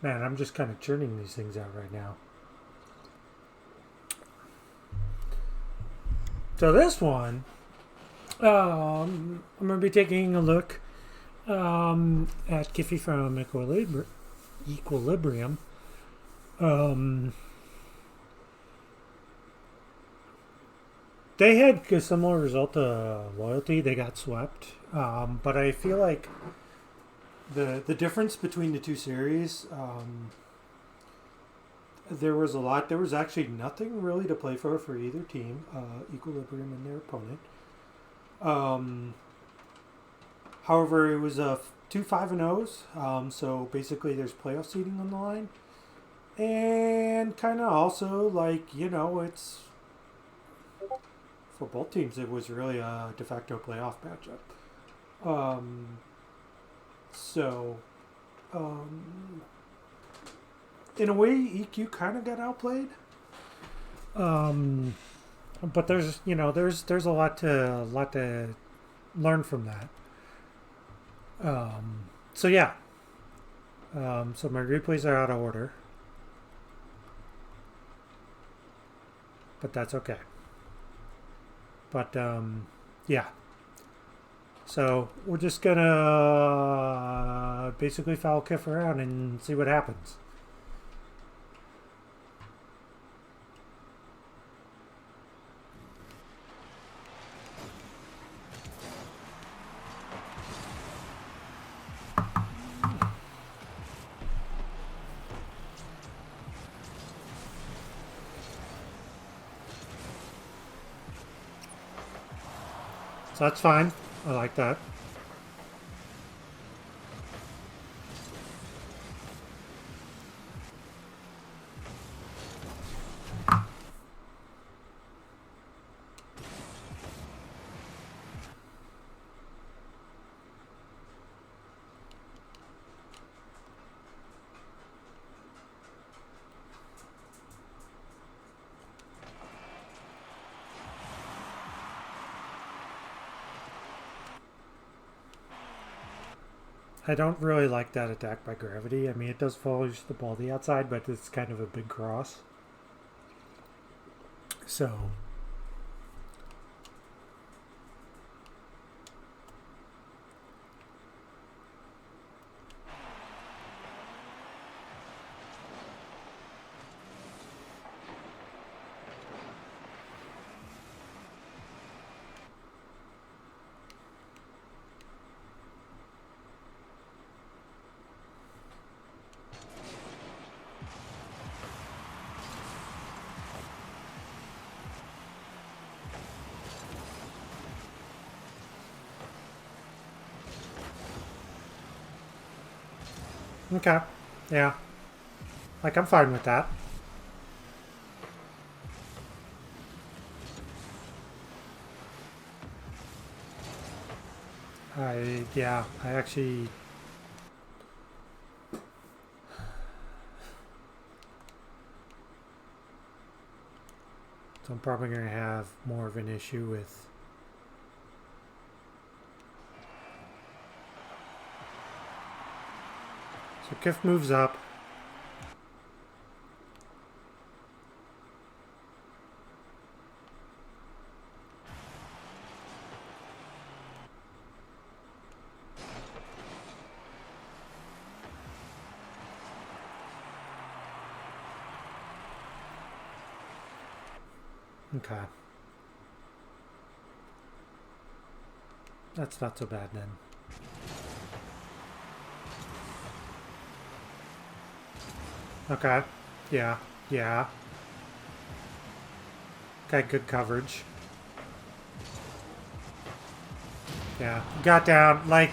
Man, I'm just kind of churning these things out right now. So this one, I'm going to be taking a look at Kiffy from Equilibirium. They had a similar result to Loyalty. They got swept. But I feel like the difference between the two series, there was a lot. There was actually nothing really to play for either team, Equilibrium and their opponent. However, it was two 5-0s. So basically, there's playoff seeding on the line, and kind of also it's for both teams. It was really a de facto playoff matchup. So, in a way, EQ kind of got outplayed. But there's a lot to learn from that. So yeah. So my replays are out of order, but that's okay. But yeah. So we're just gonna basically foul Kiff around and see what happens. So that's fine. I like that. I don't really like that attack by gravity. I mean, it does follow the ball to the outside, but it's kind of a big cross. So, okay. Yeah. Like, I'm fine with that. I actually... So I'm probably going to have more of an issue with... So Kiff moves up. Okay. That's not so bad then. Okay. Yeah. Yeah. Okay, good coverage. Yeah. Got down. Like,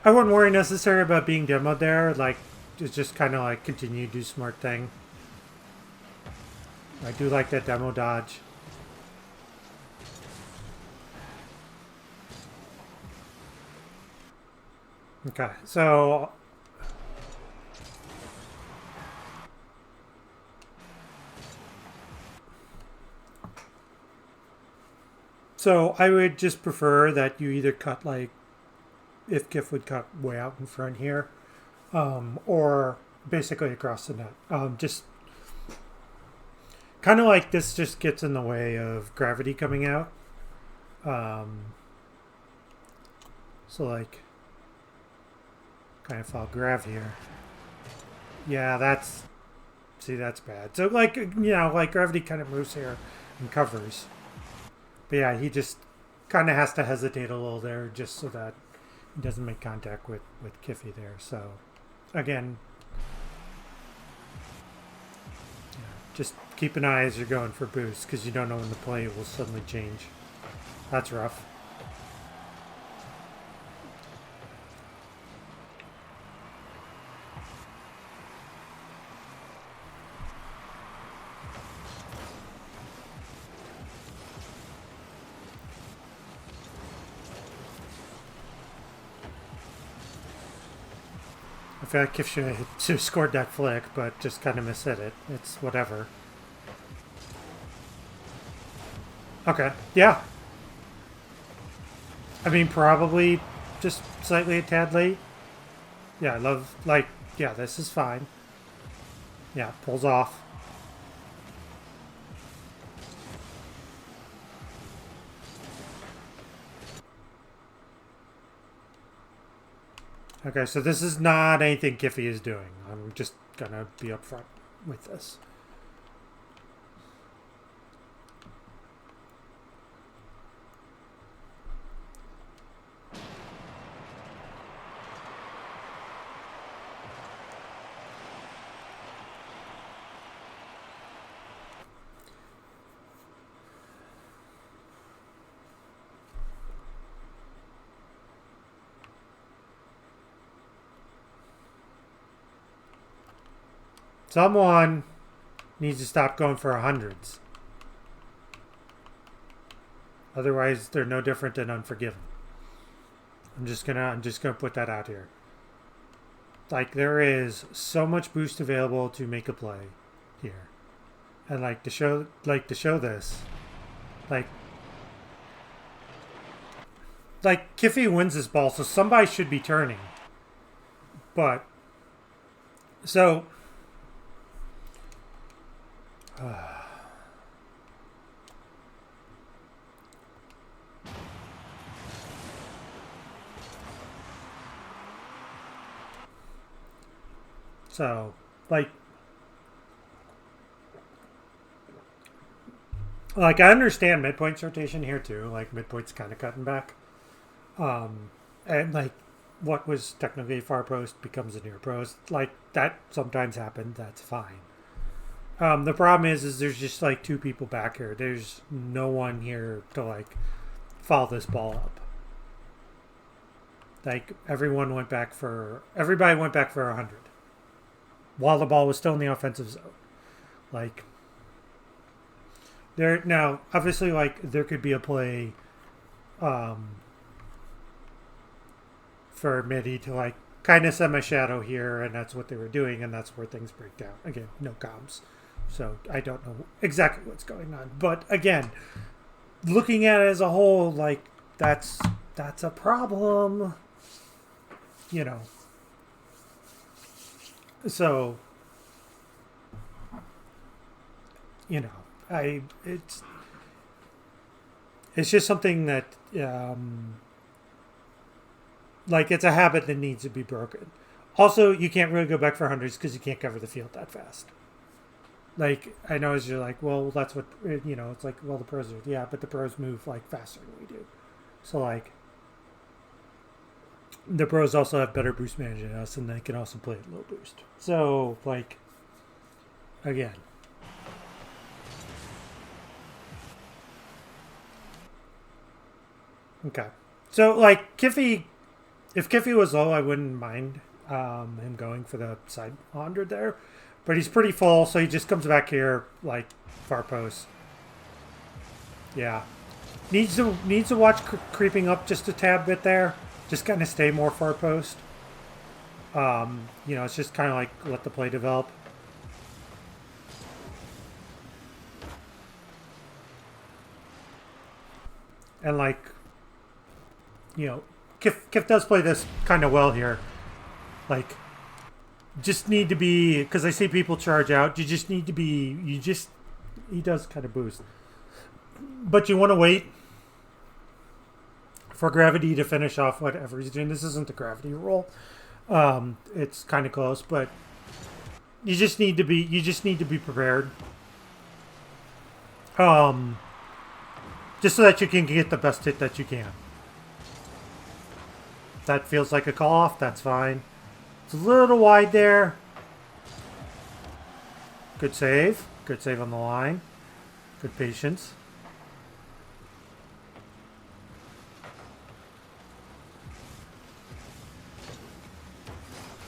I wouldn't worry necessarily about being demoed there. Like, it's just kind of like continue to do smart thing. I do like that demo dodge. Okay, so... So I would just prefer that you either cut, like, if Kiff would cut way out in front here, or basically across the net. Just kind of like this just gets in the way of gravity coming out. So like, kind of fall grav here. Yeah, that's, see, that's bad. So like, like gravity kind of moves here and covers. But yeah, he just kind of has to hesitate a little there just so that he doesn't make contact with Kiffy there. So again, just keep an eye as you're going for boost because you don't know when the play will suddenly change. That's rough. I feel like Kiff should have scored that flick, but just kind of mishit it. It's whatever. Okay, yeah. I mean, probably just slightly a tad late. Yeah, I love, like, yeah, this is fine. Yeah, pulls off. Okay, so this is not anything Kiffy is doing. I'm just gonna be upfront with this. Someone needs to stop going for hundreds. Otherwise, they're no different than Unforgiven. I'm just gonna put that out here. Like, there is so much boost available to make a play here, and to show this, like Kiffy wins this ball, so somebody should be turning. But so. So, like I understand midpoint's rotation here too. Like, midpoint's kind of cutting back. And like, what was technically far post becomes a near post. Like, that sometimes happens. That's fine. The problem is there's just like two people back here. There's no one here to like follow this ball up. Like, everybody went back for 100 while the ball was still in the offensive zone. Like, there now, obviously, like, there could be a play for Midi to like kind of semi-shadow here, and that's what they were doing, and that's where things break down. Again, no comms, so I don't know exactly what's going on. But again, looking at it as a whole, like, that's a problem, So, it's just something that like, it's a habit that needs to be broken. Also, you can't really go back for hundreds because you can't cover the field that fast. Like, I know as you're like, well, that's what, it's like, well, the pros are, yeah, but the pros move like faster than we do. So like, the pros also have better boost management than us, and they can also play at low boost. So like, again. Okay. So like, Kiffy, if Kiffy was low, I wouldn't mind him going for the side 100 there. But he's pretty full, so he just comes back here, like, far post. Yeah. Needs to watch creeping up just a tad bit there. Just kind of stay more far post. It's just kind of like let the play develop. And like, Kiff does play this kind of well here. Like, just need to be, because I see people charge out, you just need to be, he does kind of boost. But you want to wait for gravity to finish off whatever he's doing. This isn't a gravity roll. It's kind of close, but you just need to be prepared. Just so that you can get the best hit that you can. That feels like a call off, that's fine. It's a little wide there. Good save. Good save on the line. Good patience.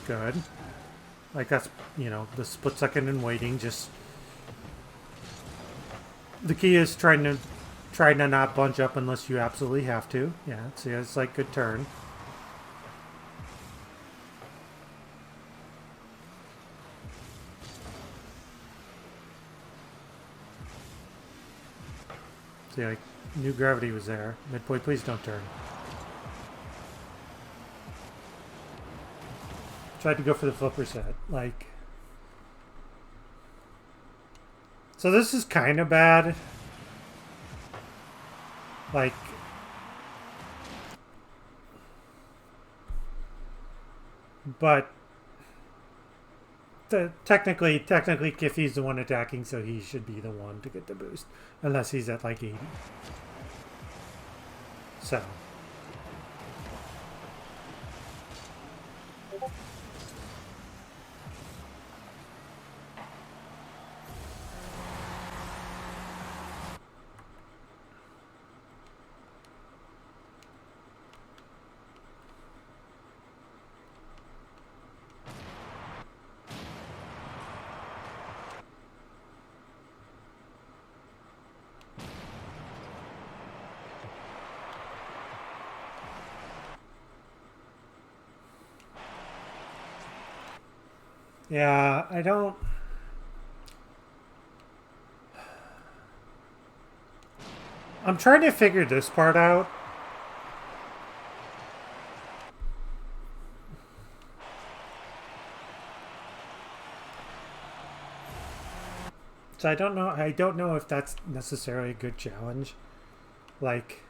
Good. Like that's, you know, the split second and waiting. Just the key is trying to not bunch up unless you absolutely have to. Yeah, see, it's like good turn. See, like, new gravity was there. Midpoint, please don't turn. Tried to go for the flipper set. Like, so this is kind of bad. Like, but technically Kiffy's the one attacking, so he should be the one to get the boost, unless he's at like 80. So. Yeah, I don't... I'm trying to figure this part out. So I don't know if that's necessarily a good challenge. Like...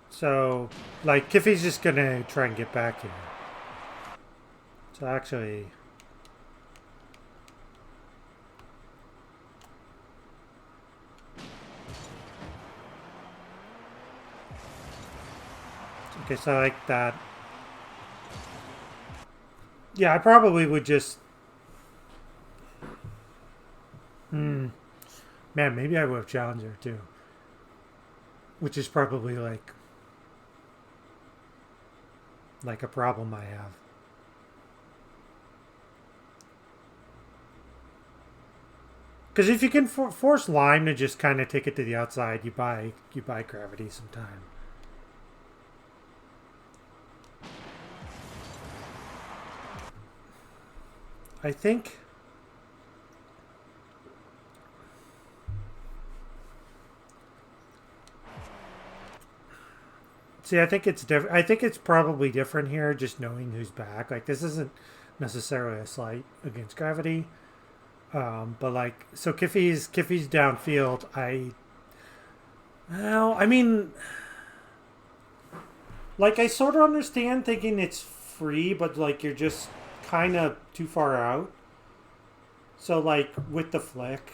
So, like, Kiffy's just gonna try and get back here. So actually... Okay, so I like that. Yeah, I probably would just... Man, maybe I would have challenged her too. Which is probably like a problem I have. Because if you can force Lime to just kind of take it to the outside, you buy gravity some time. I think... See, I think it's different. I think it's probably different here, just knowing who's back. Like, this isn't necessarily a slight against gravity. But like, so Kiffy's downfield. I mean, like, I sort of understand thinking it's free, but like, you're just kind of too far out. So like, with the flick,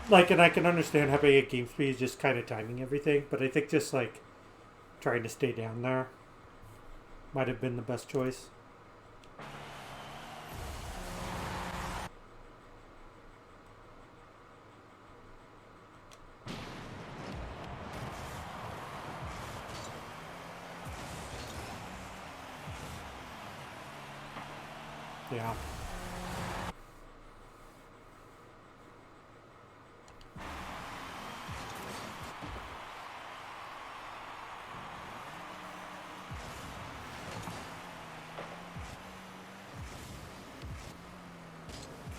like, and I can understand having a game speed is just kind of timing everything, but I think just like trying to stay down there might have been the best choice. Yeah.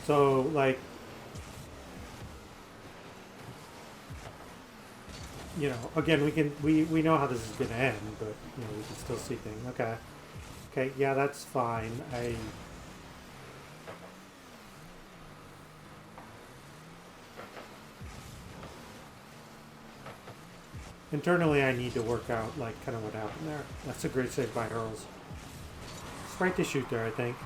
So, like, you know, again, we know how this is going to end, but, you know, we can still see things. Okay. Okay, yeah, that's fine. Internally, I need to work out, like, kind of what happened there. That's a great save by Earls. It's right to shoot there, I think.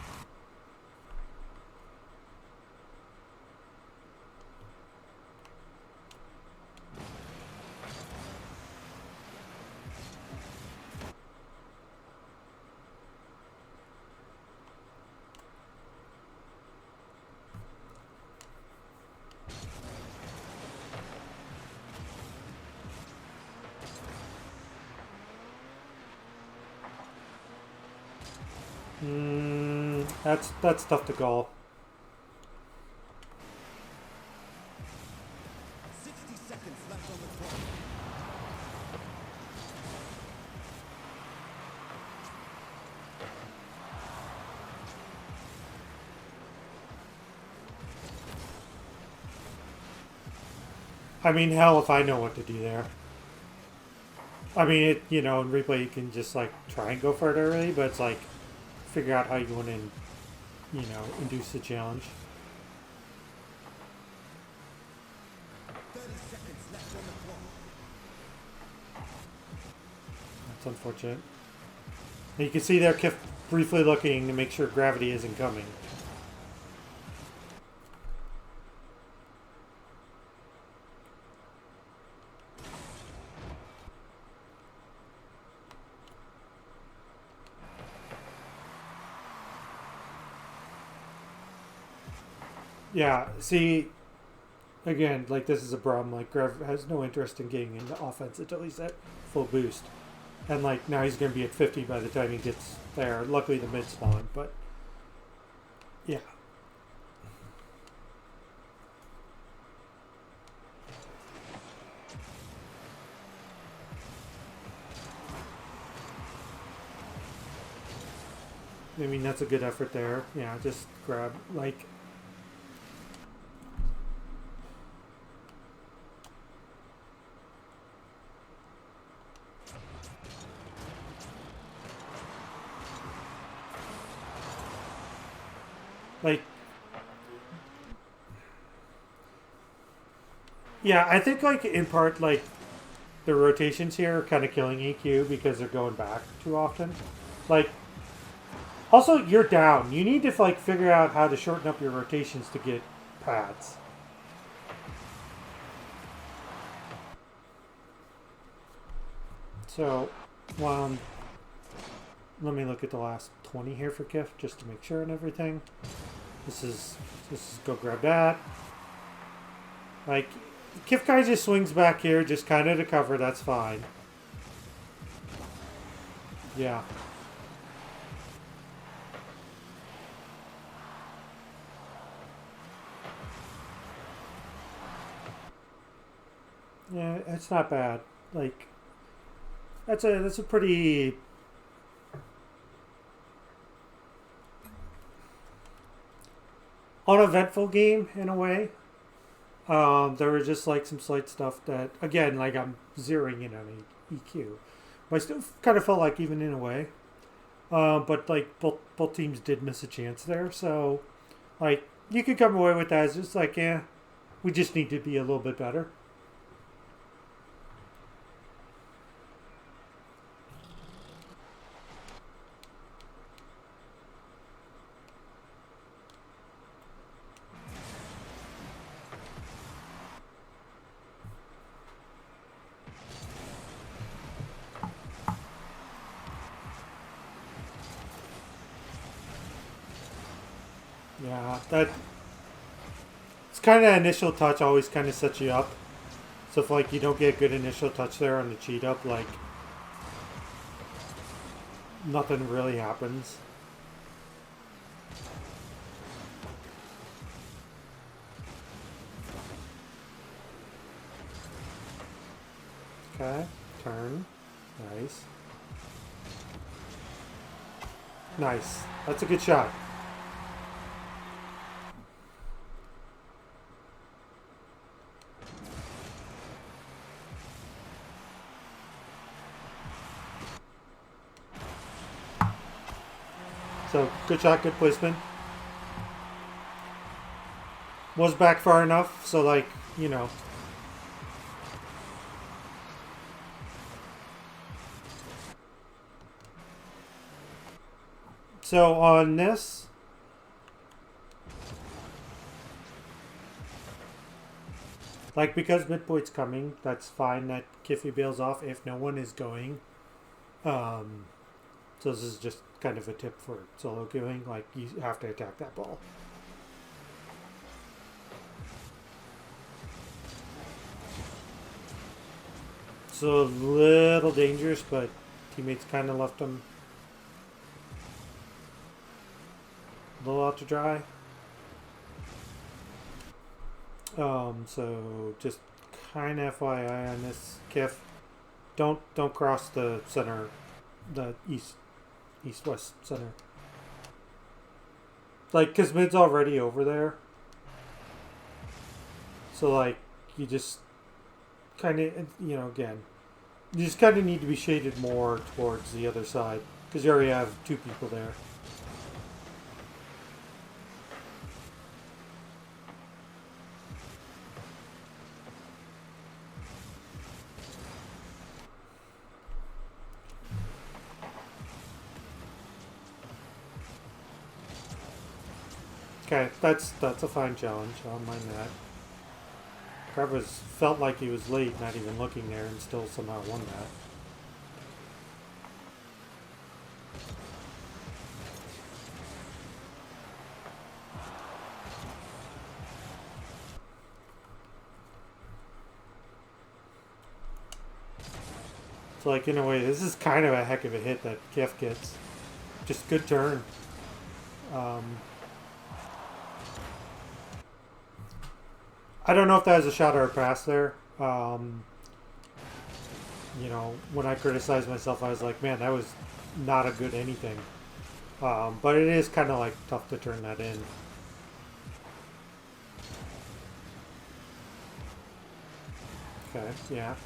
That's tough to call. 60 seconds left on the clock. I mean, hell if I know what to do there. I mean, in replay you can just, like, try and go for it early, but it's like, figure out how you want to, induce the challenge. 30 seconds left on the clock. That's unfortunate. And you can see there Kiff briefly looking to make sure gravity isn't coming. Yeah, see, again, like, this is a problem. Like, Grav has no interest in getting into offense until he's at full boost. And, like, now he's going to be at 50 by the time he gets there. Luckily, the mid spawn, but yeah. I mean, that's a good effort there. Yeah, just grab, like... Like... Yeah, I think, like, in part, like, the rotations here are kind of killing EQ because they're going back too often. Like... Also, you're down. You need to, like, figure out how to shorten up your rotations to get pads. So, let me look at the last 20 here for Kiff, just to make sure and everything. This is go grab that. Like, Kiff guy just swings back here, just kind of to cover, that's fine. Yeah. Yeah, it's not bad. Like, that's a pretty uneventful game in a way. There was just, like, some slight stuff that, again, like, I'm zeroing in on EQ, but I still kind of felt like even in a way. But, like, both teams did miss a chance there, so, like, you could come away with that as just like, yeah, we just need to be a little bit better. Yeah, that it's kind of initial touch always kind of sets you up. So if, like, you don't get a good initial touch there on the cheat up, like, nothing really happens. Okay, turn, nice, nice. That's a good shot. So good shot, good placement. Was back far enough, so like, you know. So on this, like, because midpoint's coming, that's fine that Kiffy bails off if no one is going. So this is just kind of a tip for solo queuing, like, you have to attack that ball. It's a little dangerous, but teammates kind of left him a little out to dry. So just kind of FYI on this, Kiff. Don't cross the center, the east-west center. Like, cause mid's already over there. So like, you just kind of, you know, again, you just kind of need to be shaded more towards the other side because you already have two people there. Okay, that's a fine challenge. I don't mind that. Carver's felt like he was late, not even looking there, and still somehow won that. So, like, in a way, this is kind of a heck of a hit that Kiff gets. Just good turn. I don't know if that was a shot or a pass there. You know, when I criticized myself, I was like, man, that was not a good anything. But it is kind of like tough to turn that in. Okay, yeah.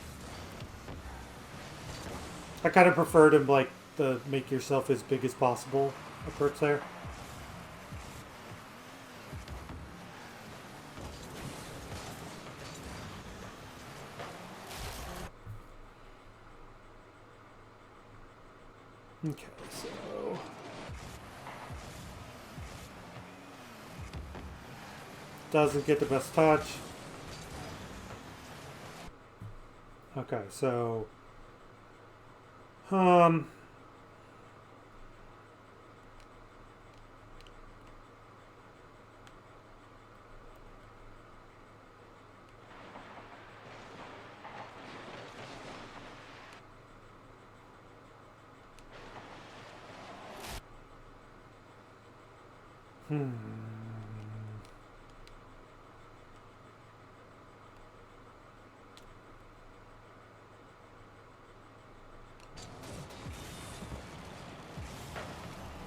I kind of preferred him like the make yourself as big as possible approach there. Okay, so doesn't get the best touch. Okay, so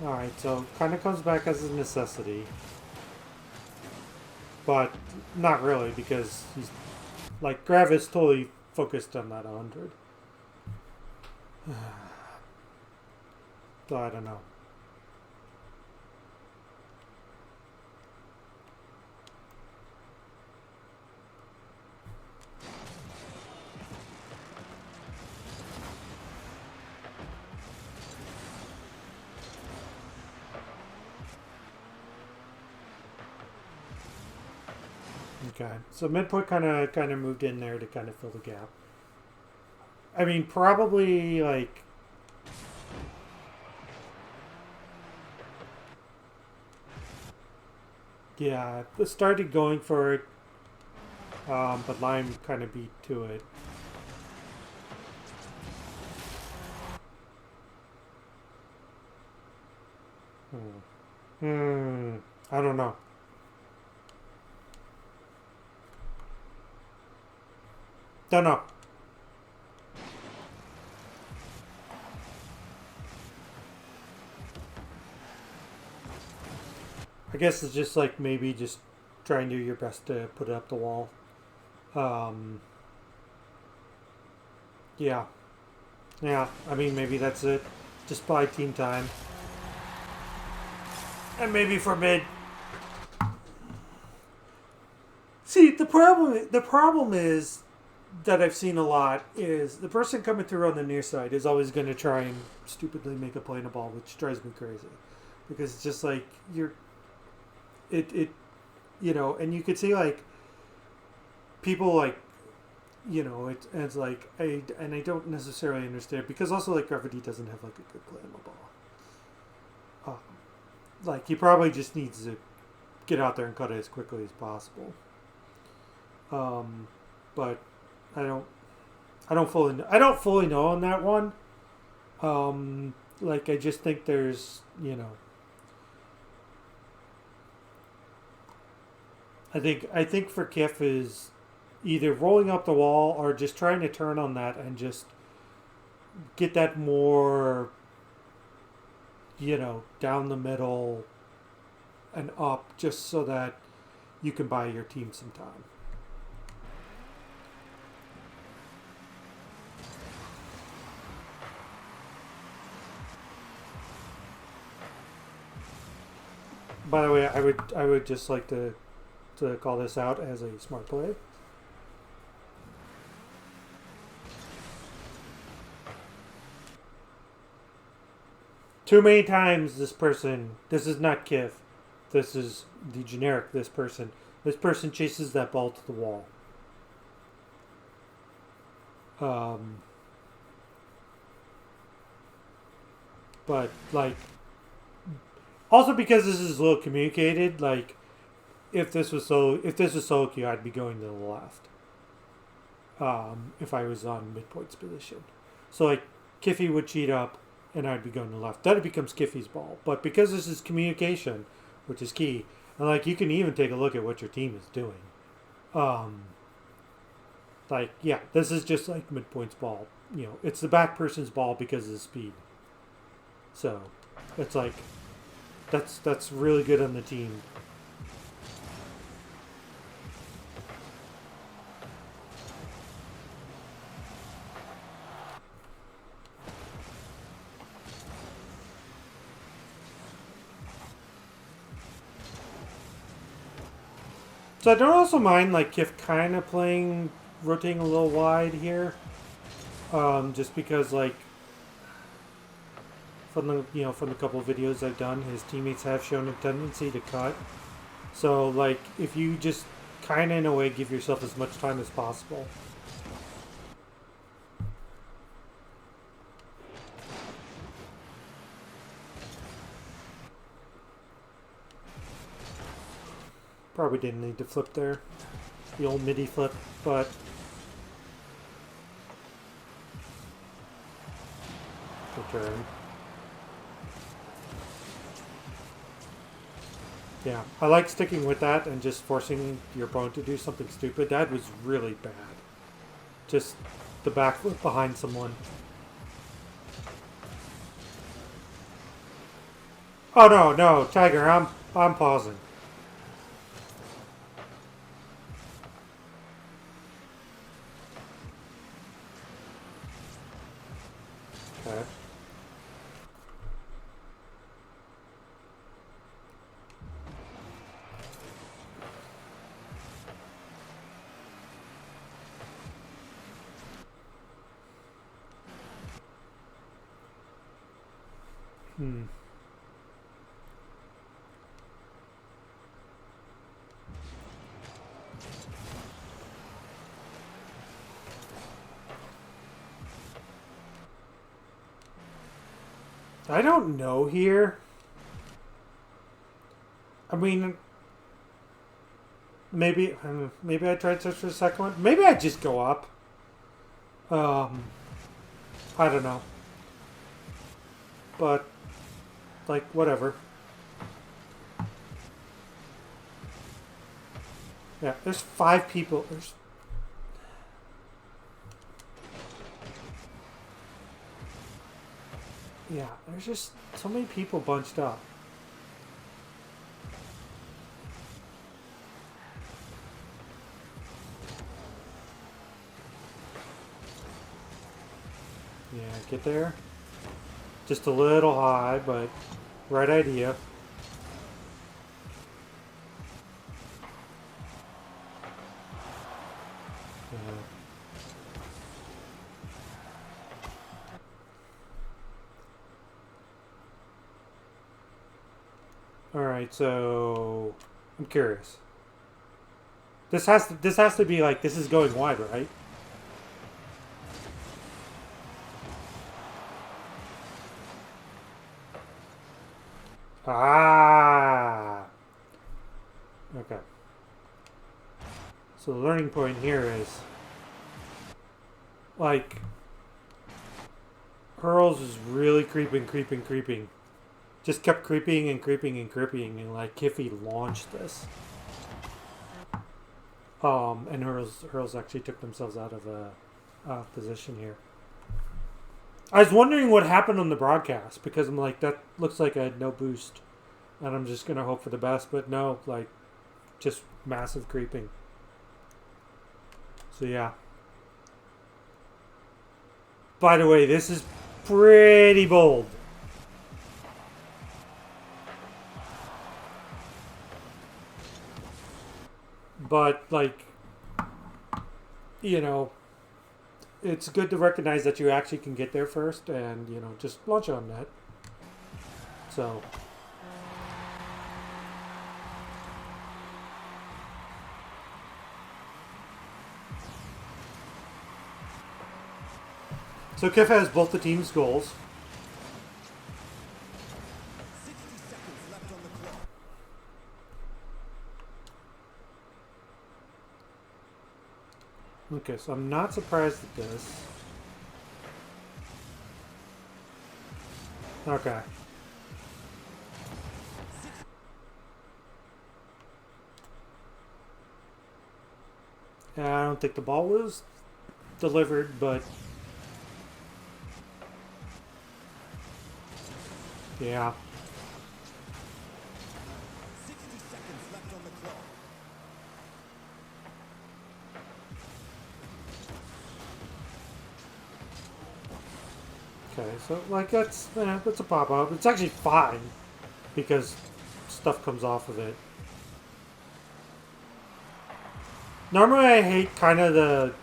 Alright, so kind of comes back as a necessity. But not really, because he's like Grav is totally focused on that 100. So I don't know. Okay, so midpoint kind of moved in there to kind of fill the gap. I mean, probably like yeah, started going for it, but Lime kind of beat to it. I don't know. Don't know. I guess it's just like maybe just try and do your best to put it up the wall. Yeah. Yeah, I mean, maybe that's it. Just buy team time. And maybe for mid. See, the problem is that I've seen a lot is the person coming through on the near side is always going to try and stupidly make a play in a ball, which drives me crazy. Because it's just like, it and you could see like, people like, it's like, I don't necessarily understand, because also like Gravity doesn't have like a good play in the ball. Like, he probably just needs to get out there and cut it as quickly as possible. But I don't fully know on that one. Like, I just think there's, I think for Kiff is either rolling up the wall or just trying to turn on that and just get that more, down the middle and up, just so that you can buy your team some time. By the way, I would just like to call this out as a smart play. Too many times this is not Kiff, this is the generic this person chases that ball to the wall. But like, also because this is low communicated, like, if this was solo queue, I'd be going to the left. If I was on midpoint's position, so like Kiffy would cheat up, and I'd be going to the left. Then it becomes Kiffy's ball. But because this is communication, which is key, and like, you can even take a look at what your team is doing. Like, yeah, this is just like midpoint's ball. It's the back person's ball because of the speed. So it's like, that's really good on the team. So I don't also mind like Kiff kind of rotating a little wide here, just because like, from the couple of videos I've done, his teammates have shown a tendency to cut. So like, if you just kind of in a way give yourself as much time as possible. Probably didn't need to flip there. The old MIDI flip, but return. Yeah, I like sticking with that and just forcing your opponent to do something stupid. That was really bad. Just the backflip behind someone. Oh no, Tiger, I'm pausing. Okay. I don't know here. I mean, maybe I tried to search for the second one. Maybe I just go up. I don't know. But like, whatever. Yeah, there's 5 people. There's just so many people bunched up. Yeah, get there. Just a little high, but right idea. Alright, so I'm curious. This has to be like this is going wide, right? Ah. Okay. So the learning point here is like Hurls is really creeping. Just kept creeping and like Kiffy launched this. And Hurls actually took themselves out of a position here. I was wondering what happened on the broadcast because I'm like, that looks like I had no boost. And I'm just going to hope for the best. But no, like, just massive creeping. So yeah. By the way, this is pretty bold. But, like, you know, it's good to recognize that you actually can get there first and, you know, just launch on that. So. So Kiff has both the team's goals. 60 seconds left on the clock. Okay, so I'm not surprised at this. Okay. I don't think the ball was delivered, but yeah. 60 seconds left on the clock. Okay, so like that's a pop up. It's actually fine because stuff comes off of it. Normally, I hate kind of the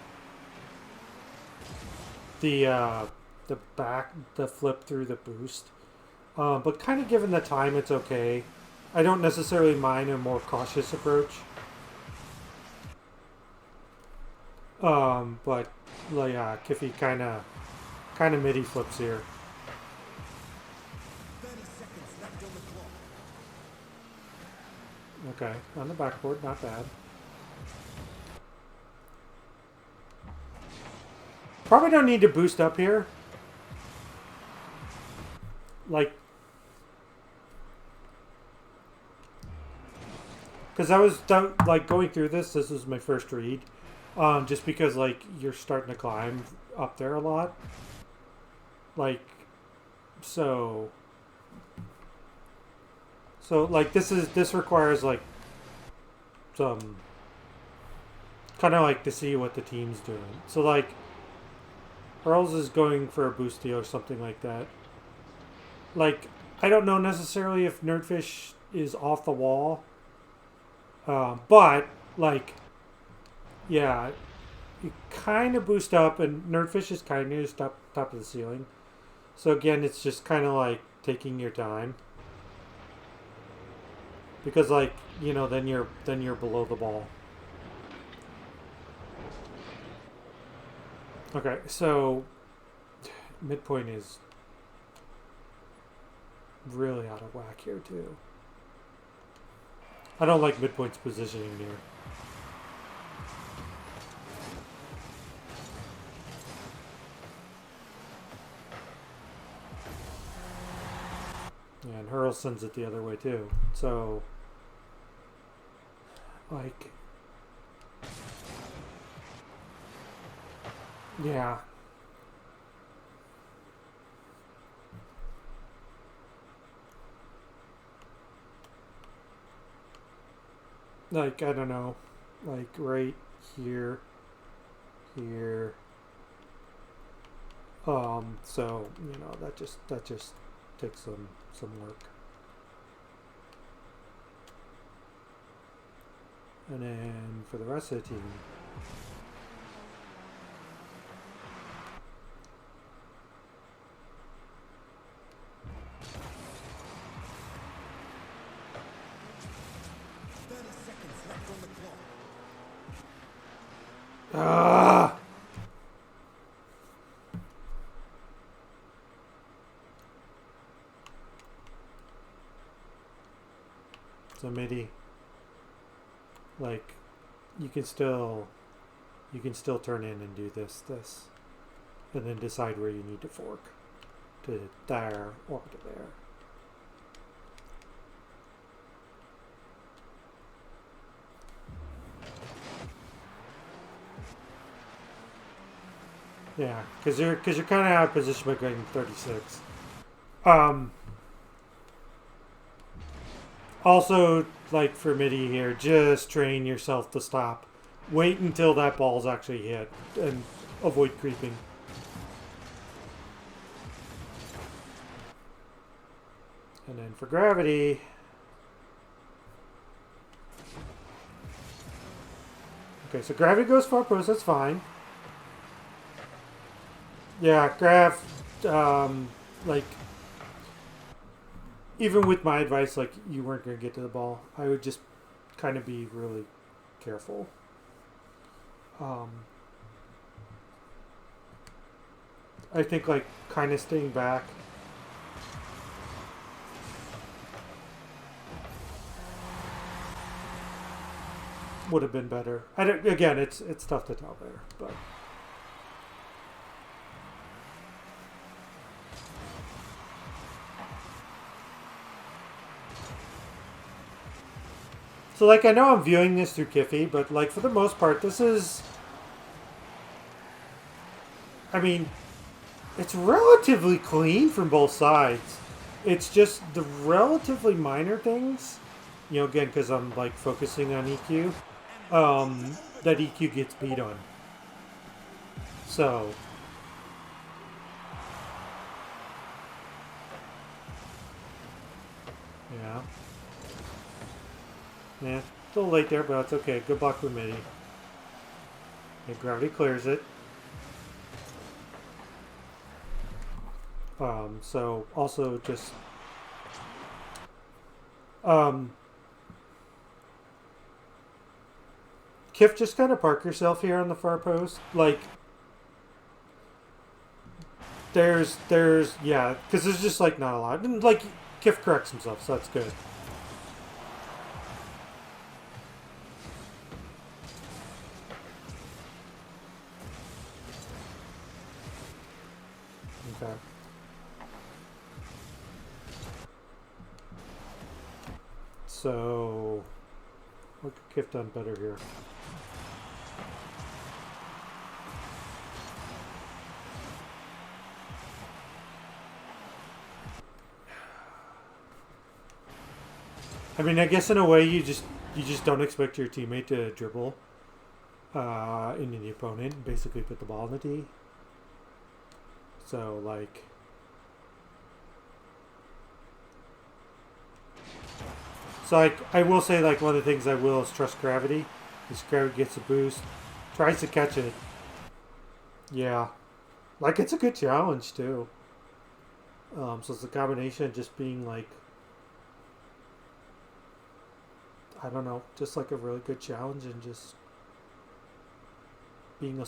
flip through the boost, but kind of given the time, it's okay. I don't necessarily mind a more cautious approach. But like Kiffy kind of midi flips here. 30 seconds left on the clock. Okay, on the backboard, not bad. Probably don't need to boost up here. Like, because I was done, like going through this. This was my first read, just because like you're starting to climb up there a lot. Like, so like this requires like some kind of like to see what the team's doing. So like Earls is going for a boosty or something like that. Like, I don't know necessarily if Nerdfish is off the wall, but like, yeah, you kind of boost up, and Nerdfish is kind of top of the ceiling. So again, it's just kind of like taking your time because like you know then you're below the ball. Okay, so midpoint is really out of whack here too. I don't like midpoint's positioning here. And Hurl sends it the other way too. So, like, yeah. Like, I don't know. Like, right here. Here. So, you know, that just takes some work. And then for the rest of the team, Ah! So MIDI, like, you can still turn in and do this, and then decide where you need to fork to there or to there. Yeah, because you're kind of out of position by going 36. Also, like for MIDI here, just train yourself to stop. Wait until that ball's actually hit and avoid creeping. And then for gravity, okay, so gravity goes far post, that's fine. Yeah, grav, like, even with my advice, like, you weren't going to get to the ball. I would just kind of be really careful. I think, like, kind of staying back. Would have been better. Again, it's tough to tell there, but... So, like, I know I'm viewing this through Kiffy, but, like, for the most part, this is... I mean, it's relatively clean from both sides. It's just the relatively minor things, you know, again, because I'm, like, focusing on EQ, that EQ gets beat on. So... yeah. Yeah, it's a little late there, but it's okay. Good block with MIDI. Okay, gravity clears it. So also just Kiff, just kind of park yourself here on the far post. Like there's yeah, because there's just like not a lot. And like Kiff corrects himself, so that's good. Okay. So what could Kiff done better here? I mean, I guess in a way you just don't expect your teammate to dribble into the opponent and basically put the ball in the tee. So like, I will say, like, one of the things I will is trust gravity. This gravity gets a boost, tries to catch it. Yeah, like it's a good challenge too. So it's a combination of just being like, I don't know, just like a really good challenge and just being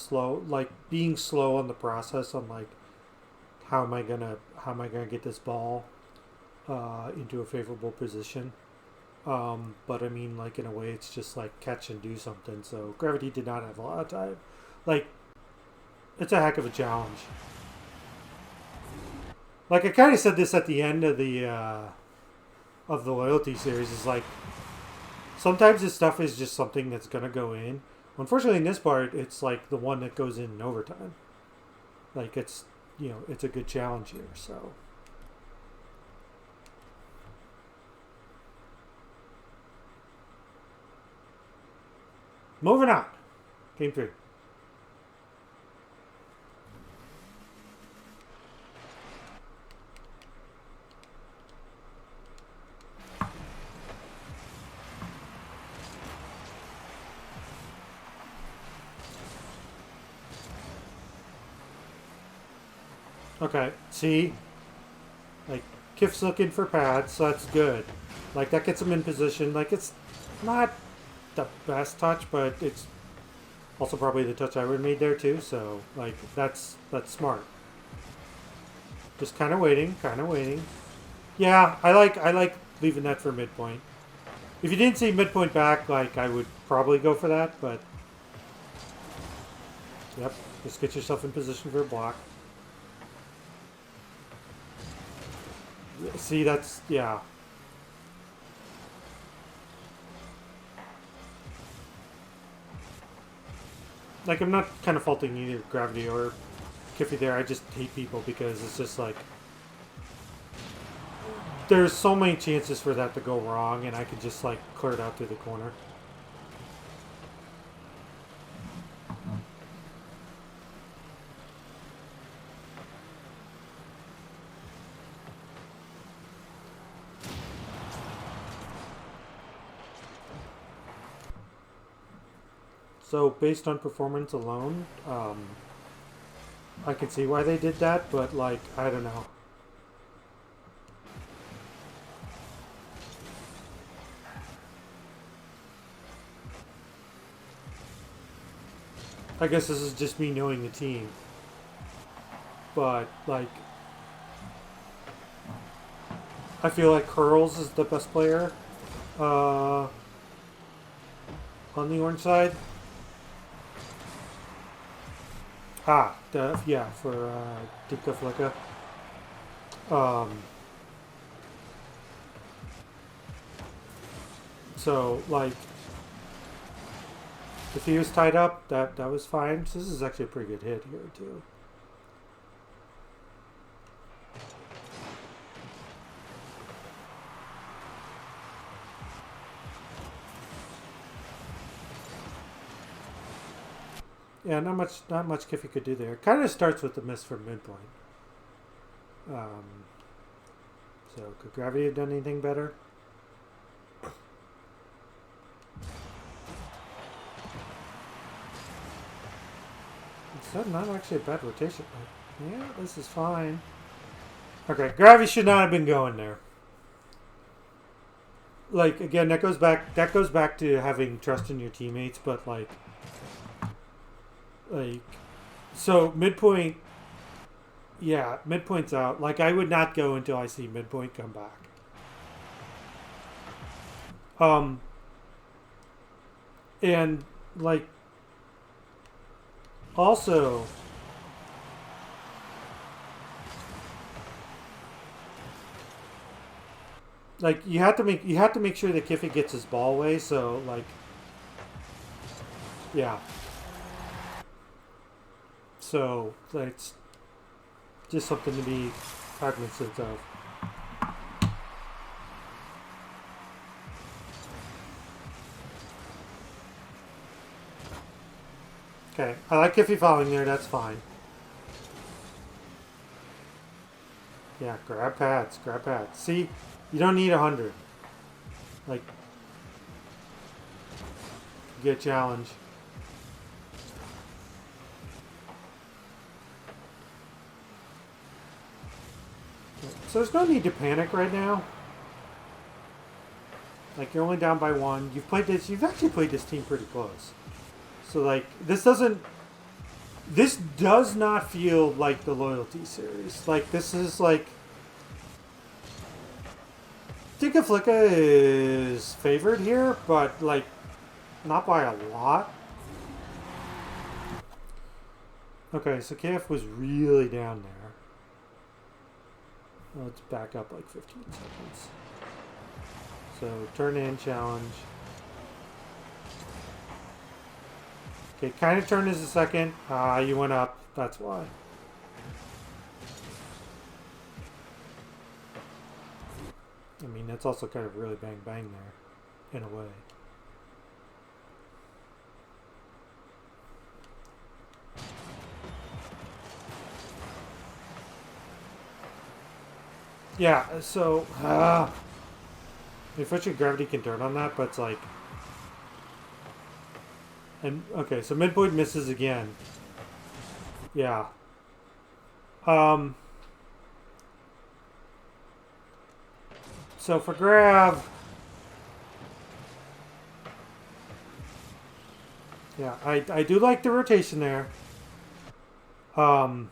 being slow on the process on like how am I gonna get this ball into a favorable position. But I mean, like, in a way, it's just like catch and do something. So gravity did not have a lot of time. Like, it's a heck of a challenge. Like, I kind of said this at the end of the loyalty series. Is like, sometimes this stuff is just something that's gonna go in. Unfortunately, in this part, it's like the one that goes in overtime. Like, it's, you know, it's a good challenge here. So. Moving on. Game 3. Okay, see? Like, Kiff's looking for pads, so that's good. Like, that gets him in position. Like, it's not the best touch, but it's Also probably the touch I would have made there too, so like that's smart. Just kind of waiting, kind of waiting. Yeah, I like leaving that for midpoint. If you didn't see midpoint back, like I would probably go for that, but yep, just get yourself in position for a block. See, that's yeah. Like I'm not kind of faulting either Gravity or Kiffy there. I just hate people because it's just like there's so many chances for that to go wrong, and I could just like clear it out through the corner. So based on performance alone, I can see why they did that, but like I don't know. I guess this is just me knowing the team. But, like, I feel like Curls is the best player on the orange side. Yeah, for Dika Flicka. So, like, if he was tied up, that was fine. So this is actually a pretty good hit here, too. Yeah, not much Kiffy could do there. Kind of starts with the miss from midpoint. So could Gravity have done anything better? It's not actually a bad rotation. Yeah, this is fine. Okay, Gravity should not have been going there. Like again, that goes back to having trust in your teammates, but like so midpoint, yeah, midpoint's out. Like I would not go until I see midpoint come back. And like also like you have to make sure that Kiffy gets his ball away, so like yeah. So that's just something to be cognizant of. Okay, I like Kiffy following there, that's fine. Yeah, grab pads. See, you don't need 100. Like, get a challenge. So there's no need to panic right now. Like, you're only down by 1. You've actually played this team pretty close. So, like, this does not feel like the loyalty series. Like, this is like, Tika Flicka is favored here, but like, not by a lot. Okay, so KF was really down there. Let's back up like 15 seconds. So turn in challenge. Okay, kind of turn is a second. You went up. That's why. I mean, that's also kind of really bang bang there, in a way. Yeah, so, unfortunately Gravity can turn on that, but it's like, and, okay, so midpoint misses again. Yeah. So for Grav, Yeah, I do like the rotation there. In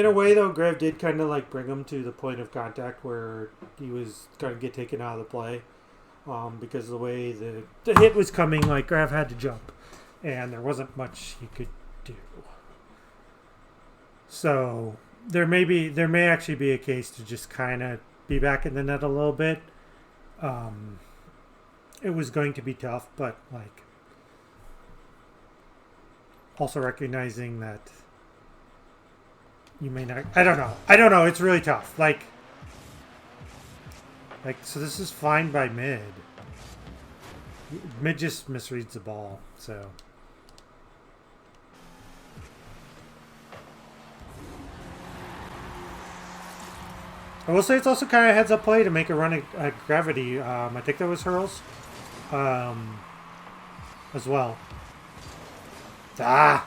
a way, though, Grev did kind of like bring him to the point of contact where he was going to get taken out of the play. Because of the way the hit was coming, like Grev had to jump, and there wasn't much he could do. So there may actually be a case to just kind of be back in the net a little bit. It was going to be tough, but like also recognizing that you may not. I don't know. It's really tough. Like so this is fine by mid. Mid just misreads the ball, so. I will say it's also kind of a heads-up play to make a run at Gravity. I think that was Hurls as well. Ah!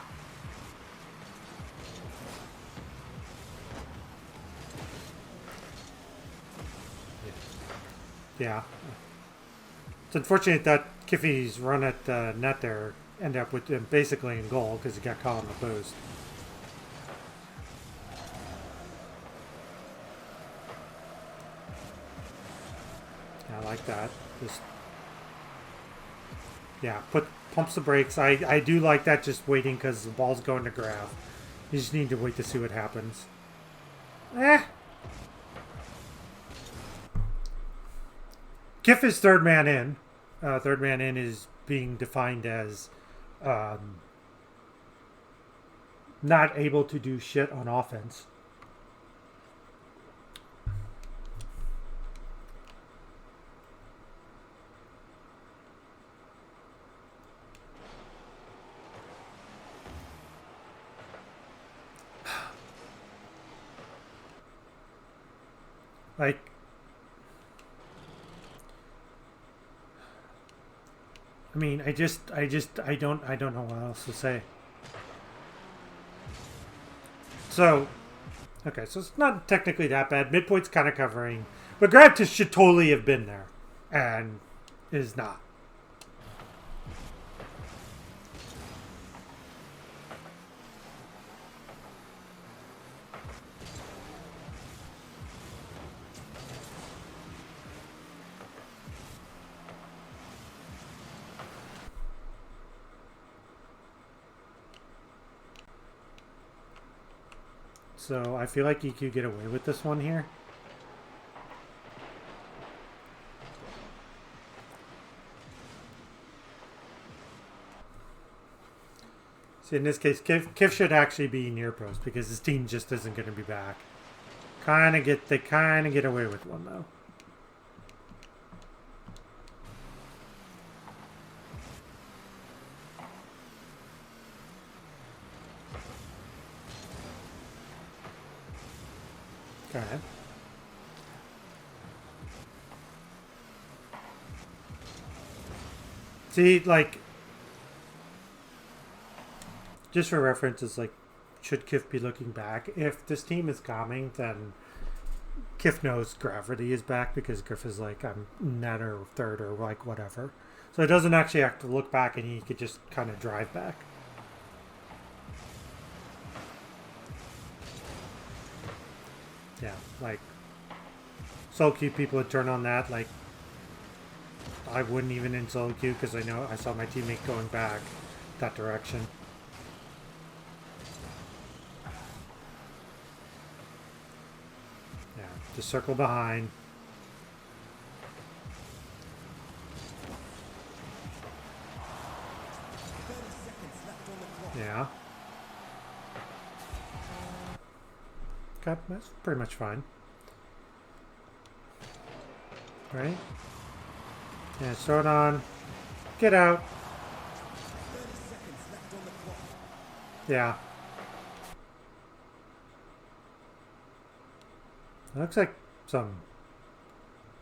Yeah. It's unfortunate that Kiffy's run at net there ended up with him basically in goal because he got caught on the post. I like that. Just pumps the brakes. I do like that. Just waiting because the ball's going to Grav. You just need to wait to see what happens. Kiff is third man in. Third man in is being defined as not able to do shit on offense. Like, I mean, I don't know what else to say. So, okay, so it's not technically that bad. Midpoint's kind of covering, but Gravitas should totally have been there, and is not. So I feel like you could get away with this one here. See, in this case, Kiff should actually be near post because his team just isn't going to be back. They kind of get away with one though. Go ahead. See, like, just for reference, it's like, should Kiff be looking back? If this team is calming, then Kiff knows Gravity is back because Kiff is like, I'm net or third or like whatever. So it doesn't actually have to look back and he could just kind of drive back. Yeah, like, solo queue people would turn on that. Like, I wouldn't even in solo queue because I saw my teammate going back that direction. Yeah, just circle behind. Yeah. Okay, that's pretty much fine. Right? Yeah, throw it on. Get out. Yeah. It looks like some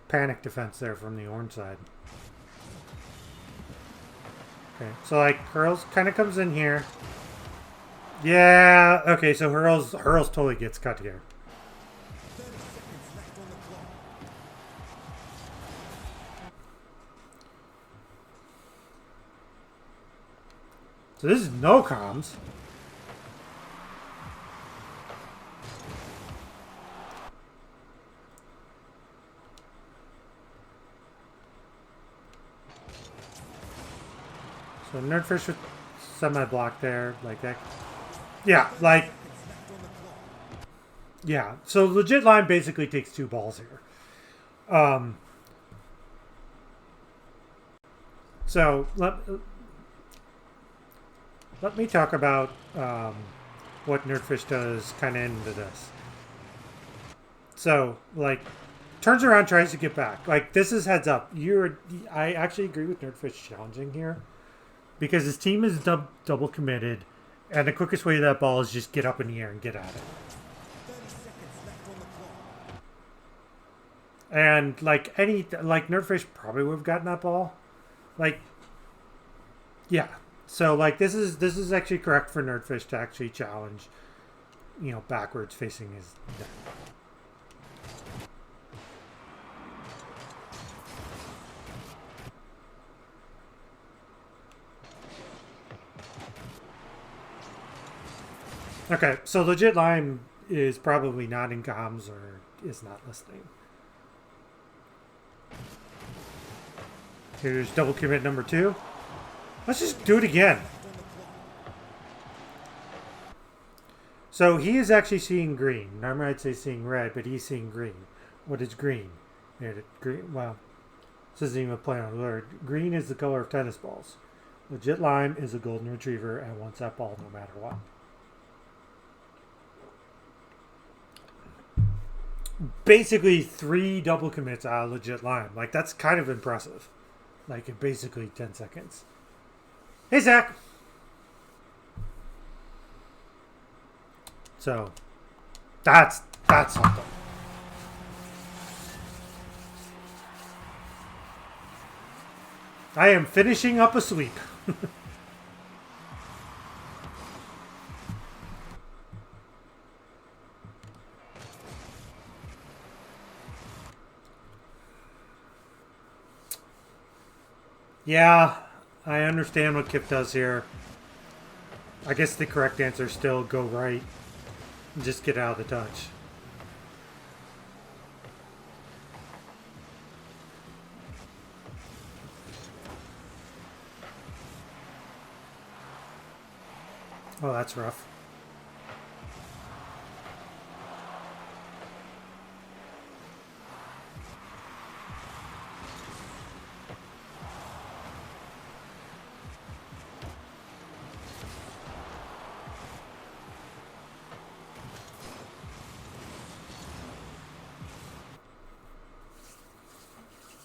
panic defense there from the orange side. Okay, so like Hurls kind of comes in here. Yeah, okay, so Hurls totally gets cut here. So this is no comms. So Nerdfish with semi-block there, like that. Yeah, like, yeah. So legit line basically takes 2 balls here. So let me talk about what Nerdfish does kind of into this. So, like, turns around, tries to get back. Like, this is heads up. I actually agree with Nerdfish challenging here because his team is double committed, and the quickest way to that ball is just get up in the air and get at it. 30 seconds left on the clock. And like Nerdfish probably would have gotten that ball. Like, yeah. So like this is actually correct for Nerdfish to actually challenge, backwards facing his deck. Okay, so legit Lime is probably not in comms or is not listening. Here's double commit number 2. Let's just do it again. So he is actually seeing green. Normally I'd say seeing red, but he's seeing green. What is green? Green. Well, this isn't even a play on word. Green is the color of tennis balls. Legit Lime is a golden retriever and wants that ball no matter what. Basically 3 double commits out of legit Lime. Like, that's kind of impressive. Like, in basically 10 seconds. Hey, Zach! So, that's something. I am finishing up a sweep. Yeah, I understand what Kip does here. I guess the correct answer is still go right. And just get out of the touch. Oh, that's rough.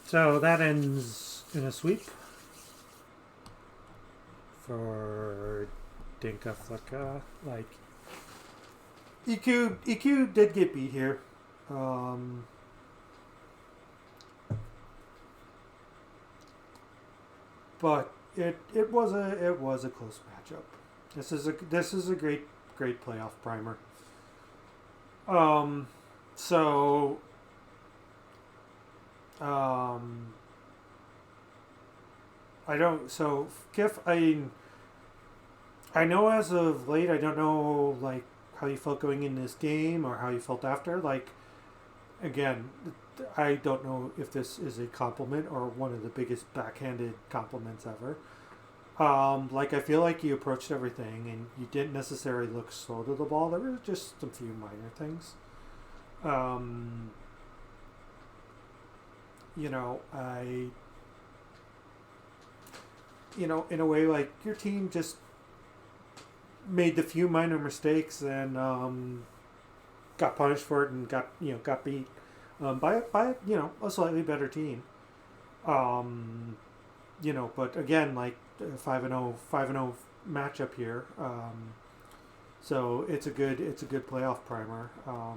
So that ends in a sweep for Dinka Flicka. Like, EQ did get beat here. But it was a close matchup. This is a great playoff primer. So I don't. So Kiff, I know as of late, I don't know like how you felt going in this game or how you felt after. Like, again, I don't know if this is a compliment or one of the biggest backhanded compliments ever. Like, I feel like you approached everything and you didn't necessarily look slow to the ball. There were just some few minor things. In a way, like, your team just made the few minor mistakes and got punished for it and got beat by a slightly better team. But again, like 5-0 matchup here. So it's a good playoff primer. I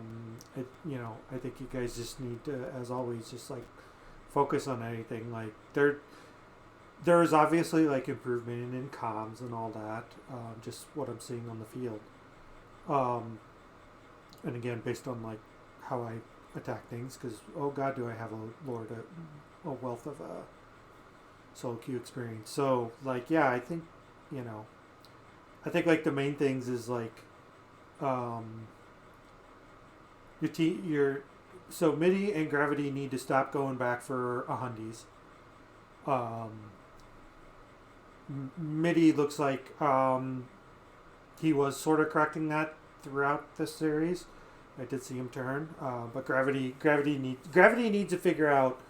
think you guys just need to, as always, just like focus on anything. Like there is obviously like improvement in comms and all that. Just what I'm seeing on the field. And again, based on like how I attack things, because oh god, do I have a wealth of solo queue experience. So like, yeah, I think I think like the main things is like um, your so MIDI and Gravity need to stop going back for a hundies. Um, MIDI looks like he was sort of correcting that throughout this series. I did see him turn, but Gravity needs to figure out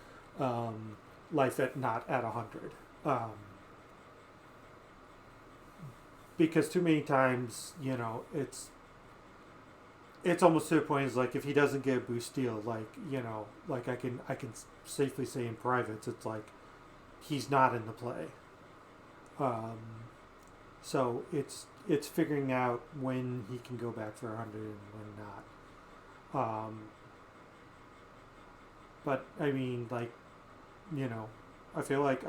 life at not at 100. Because too many times, it's almost to the point is like if he doesn't get a boost steal, like like I can safely say in privates, it's like he's not in the play. Um, so it's figuring out when he can go back for 100 and when not. But I mean, like, you know, I feel like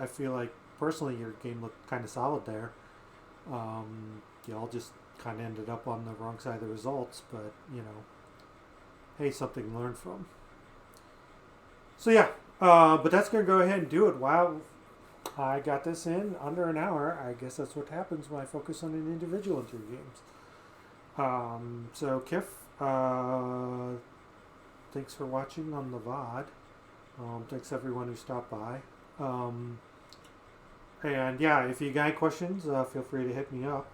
personally your game looked kind of solid there. Y'all just kind of ended up on the wrong side of the results, but hey, something to learn from. So yeah, but that's gonna go ahead and do it. Wow, I got this in under an hour. I guess that's what happens when I focus on an individual in 3 games. So Kiff, thanks for watching on the VOD. Thanks everyone who stopped by. And yeah, if you got any questions, feel free to hit me up.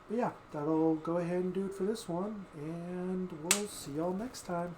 But yeah, that'll go ahead and do it for this one, and we'll see y'all next time.